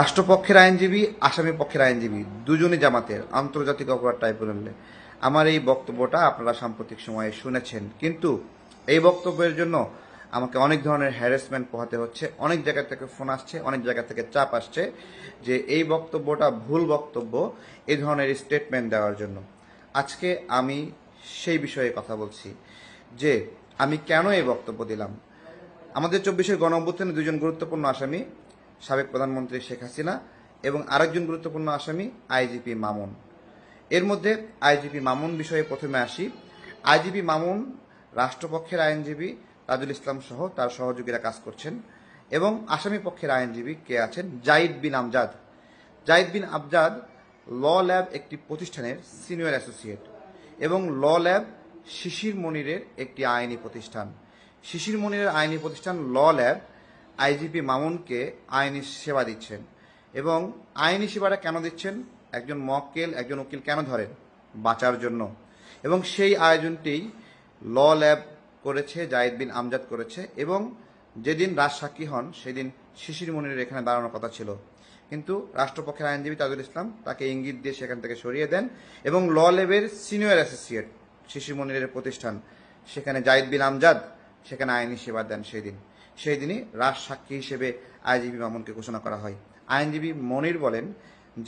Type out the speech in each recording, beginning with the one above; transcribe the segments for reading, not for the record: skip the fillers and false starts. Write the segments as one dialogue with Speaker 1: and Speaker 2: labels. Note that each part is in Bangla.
Speaker 1: রাষ্ট্রপক্ষের আইনজীবী, আসামি পক্ষের আইনজীবী দুজনই জামাতের আন্তর্জাতিক অপরাধ ট্রাইব্যুনালে। আমার এই বক্তব্যটা আপনারা সাম্প্রতিক সময়ে শুনেছেন, কিন্তু এই বক্তব্যের জন্য আমাকে অনেক ধরনের হ্যারাসমেন্ট পোহাতে হচ্ছে। অনেক জায়গা থেকে ফোন আসছে, অনেক জায়গা থেকে চাপ আসছে যে এই বক্তব্যটা ভুল বক্তব্য, এই ধরনের স্টেটমেন্ট দেওয়ার জন্য। আজকে আমি সেই বিষয়ে কথা বলছি যে আমি কেন এই বক্তব্য দিলাম। আমাদের 24-এর গণঅভ্যুত্থানে দুজন গুরুত্বপূর্ণ আসামি, সাবেক প্রধানমন্ত্রী শেখ হাসিনা এবং আরেকজন গুরুত্বপূর্ণ আসামি আইজিপি মামুন। এর মধ্যে আইজিপি মামুন বিষয়ে প্রথমে আসি। আইজিপি মামুন রাষ্ট্রপক্ষের আইনজীবী তাজুল ইসলাম সহ তার সহযোগীরা কাজ করছেন, এবং আসামি পক্ষের আইনজীবী কে আছেন জাহিদ বিন আমজাদ। জাহিদ বিন আমজাদ ল ল্যাব একটি প্রতিষ্ঠানের সিনিয়র অ্যাসোসিয়েট, এবং ল ল্যাব শিশির মনিরের একটি আইনি প্রতিষ্ঠান। শিশির মনিরের আইনি প্রতিষ্ঠান ল ল্যাব আইজিপি মামুনকে আইনি সেবা দিচ্ছেন। এবং আইনি সেবাটা কেন দিচ্ছেন? একজন মক্কেল, একজন উকিল কেন ধরেন? বাঁচার জন্য। এবং সেই আয়োজনটি ল ল্যাব করেছে, জাহিদ বিন আমজাদ করেছে। এবং যেদিন রাজসাক্ষী হন সেদিন শিশির মনিরের এখানে দাঁড়ানোর কথা ছিল, কিন্তু রাষ্ট্রপক্ষের আইনজীবী তাজুল ইসলাম তাকে ইঙ্গিত দিয়ে সেখান থেকে সরিয়ে দেন, এবং ল ল্যাবের সিনিয়র অ্যাসোসিয়েট শিশির মনিরের প্রতিষ্ঠান সেখানে জাহিদ বিন আমজাদ সেখানে আইনি সেবা দেন। সেই দিনই রাজসাক্ষী হিসেবে আইজিপি মামুনকে ঘোষণা করা হয়। আইনজীবী মনির বলেন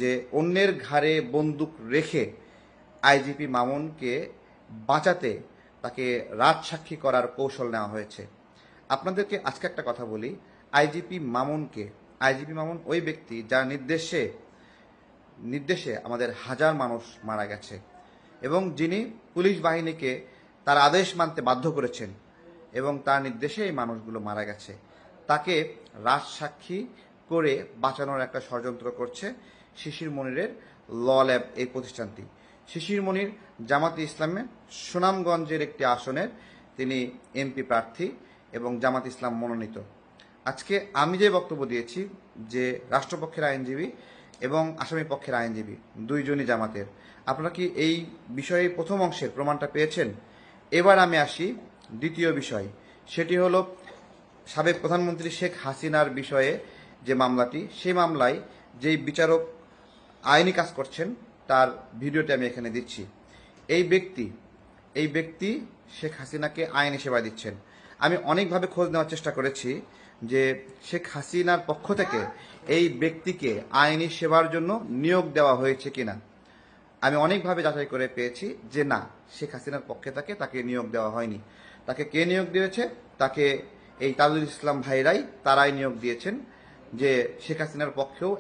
Speaker 1: যে অন্যের ঘাড়ে বন্দুক রেখে আইজিপি মামুনকে বাঁচাতে তাকে রাজসাক্ষী করার কৌশল নেওয়া হয়েছে। আপনাদেরকে আজকে একটা কথা বলি, আইজিপি মামুন ওই ব্যক্তি যার নির্দেশে আমাদের হাজার মানুষ মারা গেছে, এবং যিনি পুলিশ বাহিনীকে তার আদেশ মানতে বাধ্য করেছেন, এবং তার নির্দেশে এই মানুষগুলো মারা গেছে। তাকে রাজসাক্ষী করে বাঁচানোর একটা ষড়যন্ত্র করছে শিশির মনিরের ল ল্যাব এই প্রতিষ্ঠানটি। শিশির মনির জামাতে ইসলামে সুনামগঞ্জের একটি আসনের তিনি এমপি প্রার্থী এবং জামাত ইসলাম মনোনীত। আজকে আমি যে বক্তব্য দিয়েছি যে রাষ্ট্রপক্ষের আইনজীবী এবং আসামি পক্ষের আইনজীবী দুইজনই জামাতের, আপনারা কি এই বিষয়ে প্রথম অংশের প্রমাণটা পেয়েছেন? এবার আমি আসি দ্বিতীয় বিষয়, সেটি হলো সাবেক প্রধানমন্ত্রী শেখ হাসিনার বিষয়ে যে মামলাটি, সেই মামলায় যেই বিচারক আইনি কাজ করছেন তার ভিডিওটি আমি এখানে দিচ্ছি। এই ব্যক্তি শেখ হাসিনাকে আইনি সেবা দিচ্ছেন। আমি অনেকভাবে খোঁজ নেওয়ার চেষ্টা করেছি যে শেখ হাসিনার পক্ষ থেকে এই ব্যক্তিকে আইনি সেবার জন্য নিয়োগ দেওয়া হয়েছে কিনা। আমি অনেকভাবে যাচাই করে পেয়েছি যে না, শেখ হাসিনার পক্ষে তাকে নিয়োগ দেওয়া হয়নি। তাকে কে নিয়োগ দিয়েছে? তাকে এই তাজুল ইসলাম ভাইরাই তারাই নিয়োগ দিয়েছেন, যে শেখ হাসিনার পক্ষেও